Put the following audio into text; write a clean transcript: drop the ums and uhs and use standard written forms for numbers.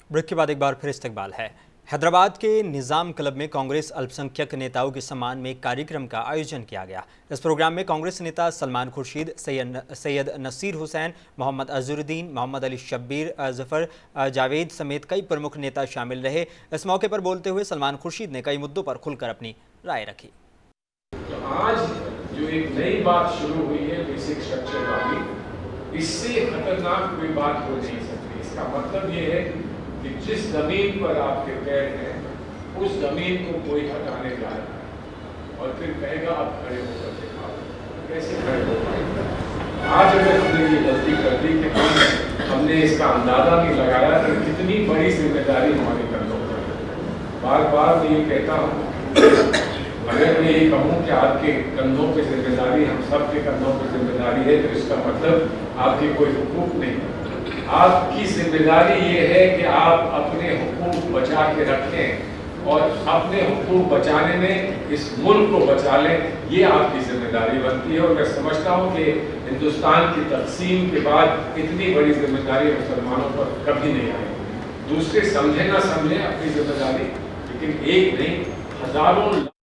Break के बाद एक बार फिर इस्तकबाल है। हैदराबाद के निज़ाम क्लब में कांग्रेस अल्पसंख्यक नेताओं के सम्मान में कार्यक्रम का आयोजन किया गया। इस प्रोग्राम में कांग्रेस नेता सलमान खुर्शीद, सैयद नसीर हुसैन, मोहम्मद अजहरुद्दीन, मोहम्मद अली शब्बीर, जफर जावेद समेत कई प्रमुख नेता शामिल रहे। इस मौके पर बोलते हुए सलमान खुर्शीद ने कई मुद्दों पर खुलकर अपनी राय रखी। तो आज जो एक नई बात शुरू हुई है बेसिक स्ट्रक्चर वाली, इससे खतरनाक कोई बात हो नहीं सकती। इसका मतलब ये है कि जिस जमीन पर आपके पैर हैं उस जमीन को कोई हटाने जा रहा है और फिर कहेगा आप खड़े होकर दिखाओ। कैसे खड़े हो पाएंगे? आज अगर हमने ये गलती कर दी कि हमने इसका अंदाजा नहीं लगाया कि कितनी बड़ी जिम्मेदारी हमारे कंधों पर है। बार बार मैं ये कहता हूँ, अगर मैं ये कहूँ कि आपके कंधों पर जिम्मेदारी, हम सब के कंधों पर जिम्मेदारी है, तो इसका मतलब आपके कोई हुकूक नहीं। आपकी जिम्मेदारी ये है कि आप अपने हुकूक बचा के रखें और अपने हुकूक बचाने में इस मुल्क को बचा लें, ये आपकी जिम्मेदारी बनती है। और मैं समझता हूँ कि हिंदुस्तान की तकसीम के बाद इतनी बड़ी जिम्मेदारी मुसलमानों पर कभी नहीं आई। दूसरे समझे ना समझे अपनी जिम्मेदारी, लेकिन एक नहीं, हजारों